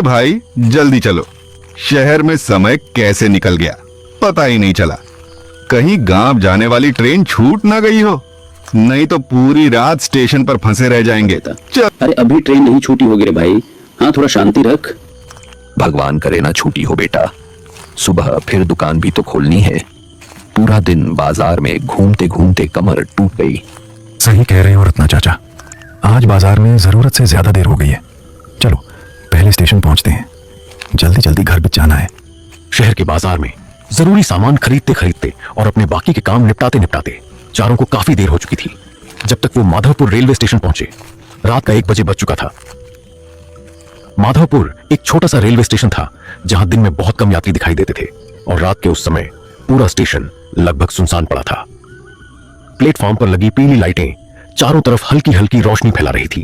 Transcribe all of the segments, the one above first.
अरे भाई जल्दी चलो, शहर में समय कैसे निकल गया पता ही नहीं चला। कहीं गांव जाने वाली ट्रेन छूट ना गई हो, नहीं तो पूरी रात स्टेशन पर फंसे रह जाएंगे। चल। अरे अभी ट्रेन नहीं छूटी होगी रे भाई, हाँ थोड़ा शांति रख। भगवान करे ना छूटी हो बेटा, सुबह फिर दुकान भी तो खोलनी है। पूरा दिन बाजार में घूमते घूमते कमर टूट गई। सही कह रहे हो रत्ना चाचा, आज बाजार में जरूरत से ज्यादा देर हो गई है। चलो पहले स्टेशन पहुंचते हैं, जल्दी जल्दी घर भी जाना है। शहर के बाजार में जरूरी सामान खरीदते खरीदते और अपने बाकी के काम निपटाते निपटाते चारों को काफी देर हो चुकी थी। जब तक वो माधवपुर रेलवे स्टेशन पहुंचे, रात का 1 बजे बज चुका था। माधवपुर एक छोटा सा रेलवे स्टेशन था जहां दिन में बहुत कम यात्री दिखाई देते थे और रात के उस समय पूरा स्टेशन लगभग सुनसान पड़ा था। प्लेटफॉर्म पर लगी पीली लाइटें चारों तरफ हल्की हल्की रोशनी फैला रही थी।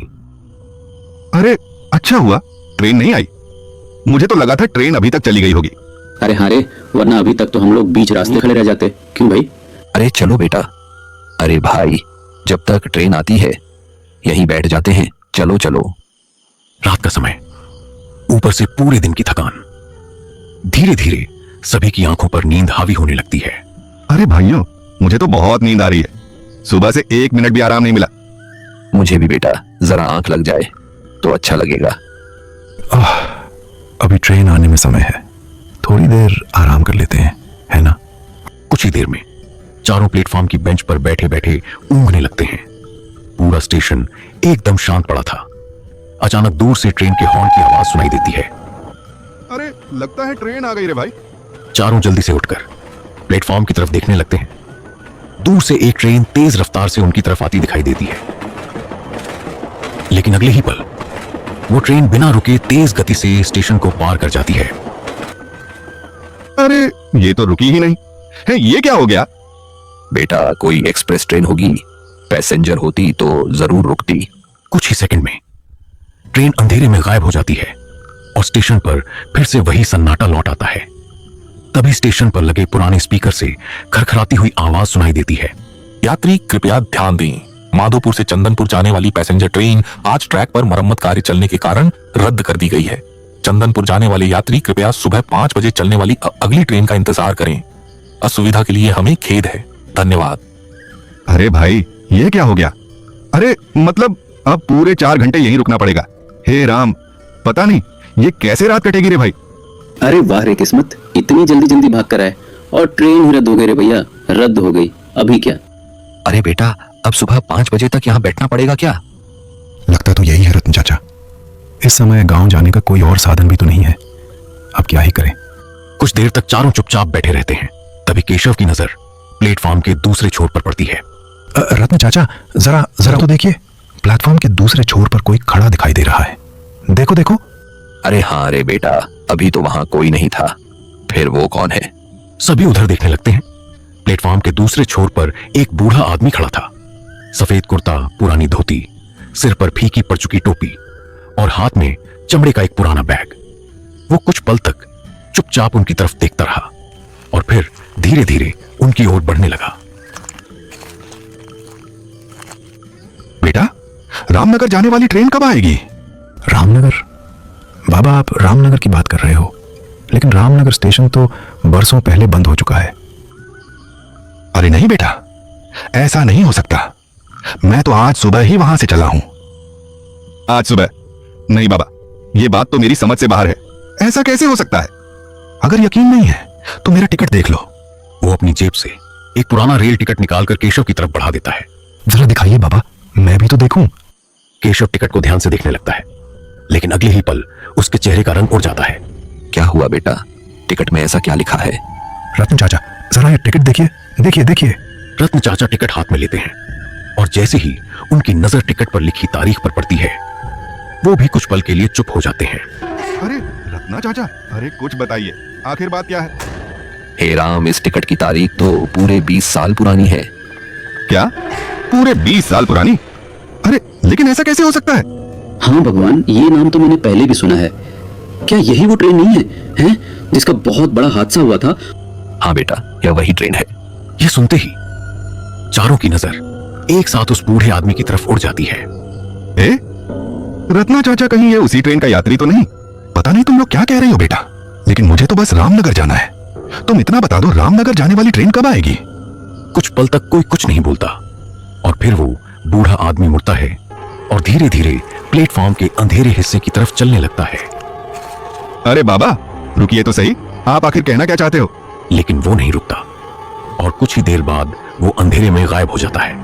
अरे अच्छा हुआ ट्रेन नहीं आई, मुझे तो लगा था ट्रेन अभी तक चली गई होगी। अरे हाँ रे, वरना अभी तक तो हम लोग बीच रास्ते खड़े रह जाते। क्यों भाई? अरे चलो बेटा, अरे भाई जब तक ट्रेन आती है यहीं बैठ जाते हैं, चलो चलो। रात का समय, ऊपर से पूरे दिन की थकान, धीरे धीरे सभी की आंखों पर नींद हावी होने लगती है। अरे भाइयों मुझे तो बहुत नींद आ रही है, सुबह से 1 मिनट भी आराम नहीं मिला। मुझे भी बेटा, जरा आंख लग जाए तो अच्छा लगेगा। अभी ट्रेन आने में समय है, थोड़ी देर आराम कर लेते हैं, है ना? कुछ ही देर में चारों प्लेटफॉर्म की बेंच पर बैठे बैठे ऊँघने लगते हैं। पूरा स्टेशन एकदम शांत पड़ा था। अचानक दूर से ट्रेन के हॉर्न की आवाज सुनाई देती है। अरे लगता है ट्रेन आ गई रे भाई। चारों जल्दी से उठकर प्लेटफॉर्म की तरफ देखने लगते हैं। दूर से एक ट्रेन तेज रफ्तार से उनकी तरफ आती दिखाई देती है, लेकिन अगले ही पल वो ट्रेन बिना रुके तेज गति से स्टेशन को पार कर जाती है। अरे ये तो रुकी ही नहीं है, ये क्या हो गया? बेटा कोई एक्सप्रेस ट्रेन होगी, पैसेंजर होती तो जरूर रुकती। कुछ ही सेकंड में ट्रेन अंधेरे में गायब हो जाती है और स्टेशन पर फिर से वही सन्नाटा लौट आता है। तभी स्टेशन पर लगे पुराने स्पीकर से खरखराती हुई आवाज सुनाई देती है। यात्री कृपया ध्यान दें, माधोपुर से चंदनपुर जाने वाली पैसेंजर ट्रेन आज ट्रैक पर मरम्मत कार्य चलने के कारण रद्द कर दी गई है। चंदनपुर जाने वाले यात्री कृपया सुबह 5 बजे चलने वाली अगली ट्रेन का इंतजार करें। असुविधा के लिए हमें खेद है, धन्यवाद। अरे भाई ये क्या हो गया? अरे मतलब अब पूरे 4 घंटे यहीं रुकना पड़ेगा। हे राम, पता नहीं ये कैसे रात कटेगी रे भाई। अरे वाह रे किस्मत, इतनी जल्दी जल्दी भाग कर आए और ट्रेन ही रद्द हो गई रे भैया। रद्द हो गई, अभी क्या? अरे बेटा अब सुबह 5 बजे तक यहाँ बैठना पड़ेगा क्या? लगता तो यही है रत्न चाचा, इस समय गांव जाने का कोई और साधन भी तो नहीं है, अब क्या ही करें। कुछ देर तक चारों चुपचाप बैठे रहते हैं। तभी केशव की नजर प्लेटफॉर्म के दूसरे छोर पर पड़ती है। रत्न चाचा जरा जरा तो देखिए, प्लेटफॉर्म के दूसरे छोर पर कोई खड़ा दिखाई दे रहा है। देखो देखो। अरे हाँ रे बेटा, अभी तो वहां कोई नहीं था, फिर वो कौन है? सभी उधर देखने लगते हैं। प्लेटफॉर्म के दूसरे छोर पर एक बूढ़ा आदमी खड़ा था। सफेद कुर्ता, पुरानी धोती, सिर पर फीकी पड़ चुकी टोपी और हाथ में चमड़े का एक पुराना बैग। वो कुछ पल तक चुपचाप उनकी तरफ देखता रहा और फिर धीरे धीरे उनकी ओर बढ़ने लगा। बेटा रामनगर जाने वाली ट्रेन कब आएगी? रामनगर? बाबा आप रामनगर की बात कर रहे हो, लेकिन रामनगर स्टेशन तो बरसों पहले बंद हो चुका है। अरे नहीं बेटा, ऐसा नहीं हो सकता। मैं तो आज सुबह ही वहां से चला हूं। आज सुबह? नहीं बाबा, ये बात तो मेरी समझ से बाहर है। ऐसा कैसे हो सकता है? अगर यकीन नहीं है तो मेरा टिकट देख लो। वो अपनी जेब से एक पुराना रेल टिकट निकालकर केशव की तरफ बढ़ा देता है। जरा दिखाइए बाबा, मैं भी तो देखूं। केशव टिकट को ध्यान से देखने लगता है, लेकिन अगले ही पल उसके चेहरे का रंग उड़ जाता है। क्या हुआ बेटा, टिकट में ऐसा क्या लिखा है? रत्न चाचा जरा ये टिकट देखिए, देखिए देखिए। रत्न चाचा टिकट हाथ में लेते हैं और जैसे ही उनकी नजर टिकट पर लिखी तारीख पर पड़ती है, वो भी कुछ पल के लिए चुप हो जाते हैं। अरे रत्ना चाचा, अरे कुछ बताइए, आखिर बात क्या है? हे राम, इस टिकट की तारीख तो पूरे 20 साल पुरानी है। क्या पूरे 20 साल पुरानी? अरे लेकिन ऐसा कैसे हो सकता है? हाँ भगवान, ये नाम तो मैंने पहले भी सुना है। क्या यही वो ट्रेन नहीं है, हैं, जिसका बहुत बड़ा हादसा हुआ था? हाँ बेटा, यह वही ट्रेन है। ये सुनते ही चारों की नजर एक साथ उस बूढ़े आदमी की तरफ उड़ जाती है। रत्ना चाचा कहीं ये उसी ट्रेन का यात्री तो नहीं? पता पता नहीं तुम लोग क्या कह रही हो बेटा, लेकिन मुझे तो बस रामनगर जाना है। तुम इतना बता दो, रामनगर जाने वाली ट्रेन कब आएगी? कुछ पल तक कोई कुछ नहीं बोलता और फिर वो बूढ़ा आदमी मुड़ता है और धीरे धीरे प्लेटफॉर्म के अंधेरे हिस्से की तरफ चलने लगता है। अरे बाबा रुकिए तो सही, आप आखिर कहना क्या चाहते हो? लेकिन वो नहीं रुकता और कुछ ही देर बाद वो अंधेरे में गायब हो जाता है।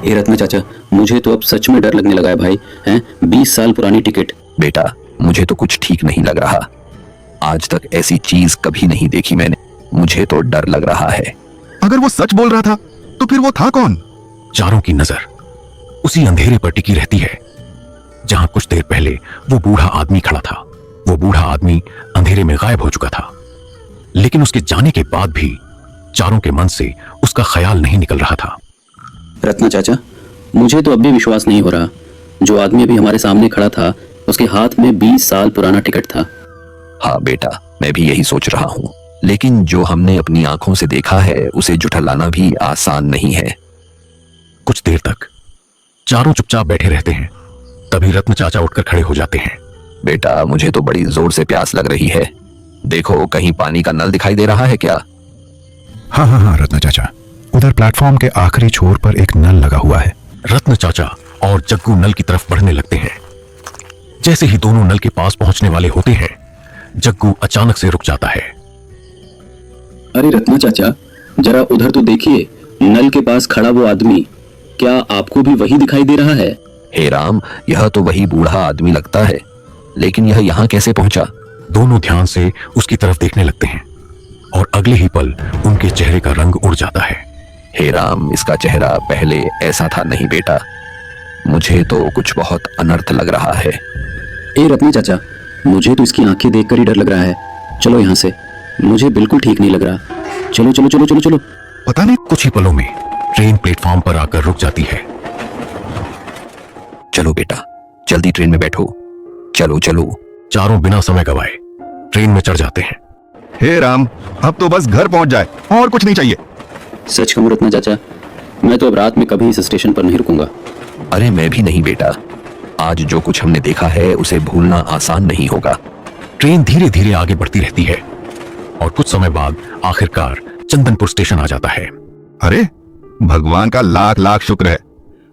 ए रत्ना चाचा, मुझे तो अब सच में डर लगने लगा है भाई। हैं, 20 साल पुरानी टिकट। बेटा मुझे तो कुछ ठीक नहीं लग रहा। आज तक ऐसी चीज कभी नहीं देखी मैंने। मुझे तो डर लग रहा है। अगर वो सच बोल रहा था तो फिर वो था कौन? चारों की नजर उसी अंधेरे पर टिकी रहती है जहां कुछ देर पहले वो बूढ़ा आदमी खड़ा था। वो बूढ़ा आदमी अंधेरे में गायब हो चुका था, लेकिन उसके जाने के बाद भी चारों के मन से उसका ख्याल नहीं निकल रहा था। रत्ना चाचा, मुझे तो अब भी विश्वास नहीं हो रहा। जो आदमी अभी हमारे सामने खड़ा था, उसके हाथ में 20 साल पुराना टिकट था। हाँ बेटा, मैं भी यही सोच रहा हूँ, लेकिन जो हमने अपनी आंखों से देखा है उसे जुठलाना भी आसान नहीं है। कुछ देर तक चारों चुपचाप बैठे रहते हैं। तभी रत्न चाचा उठकर खड़े हो जाते हैं। बेटा मुझे तो बड़ी जोर से प्यास लग रही है। देखो कहीं पानी का नल दिखाई दे रहा है क्या? हाँ हाँ हाँ रत्ना चाचा, उधर प्लेटफॉर्म के आखिरी छोर पर एक नल लगा हुआ है। रत्न चाचा और जग्गू नल की तरफ बढ़ने लगते हैं। जैसे ही दोनों नल के पास पहुंचने वाले होते हैं, जग्गू अचानक से रुक जाता है। अरे रत्ना चाचा, जरा उधर तो देखिए, नल के पास खड़ा वो आदमी, क्या आपको भी वही दिखाई दे रहा है? हे राम, यह तो वही बूढ़ा आदमी लगता है, लेकिन यह यहाँ कैसे पहुंचा? दोनों ध्यान से उसकी तरफ देखने लगते हैं और अगले ही पल उनके चेहरे का रंग उड़ जाता है। हे राम, इसका चेहरा पहले ऐसा था नहीं बेटा। मुझे तो कुछ बहुत अनर्थ लग रहा है। ए रत्ना चाचा, मुझे तो इसकी आंखें देखकर ही डर लग रहा है। चलो यहाँ से, मुझे बिल्कुल ठीक नहीं लग रहा। चलो चलो चलो चलो चलो। पता नहीं। कुछ ही पलों में ट्रेन प्लेटफॉर्म पर आकर रुक जाती है। चलो बेटा, जल्दी ट्रेन में बैठो। चलो चलो। चारों बिना समय गवाए ट्रेन में चढ़ जाते हैं। हे राम, अब तो बस घर पहुंच जाए और कुछ नहीं चाहिए। सच कहूं रत्ना चाचा, मैं तो अब रात में कभी इस स्टेशन पर नहीं रुकूंगा। अरे मैं भी नहीं बेटा। आज जो कुछ हमने देखा है उसे भूलना आसान नहीं होगा। ट्रेन धीरे धीरे आगे बढ़ती रहती है और कुछ समय बाद आखिरकार चंदनपुर स्टेशन आ जाता है। अरे भगवान का लाख लाख शुक्र है,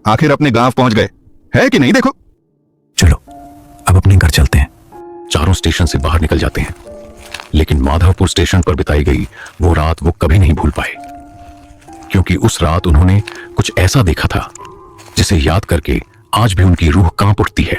आखिर अपने गांव पहुंच गए, है कि नहीं? देखो चलो अब अपने घर चलते हैं। चारों स्टेशन से बाहर निकल जाते हैं, लेकिन माधवपुर स्टेशन पर बिताई गई वो रात वो कभी नहीं भूल पाए, क्योंकि उस रात उन्होंने कुछ ऐसा देखा था जिसे याद करके आज भी उनकी रूह कांप उठती है।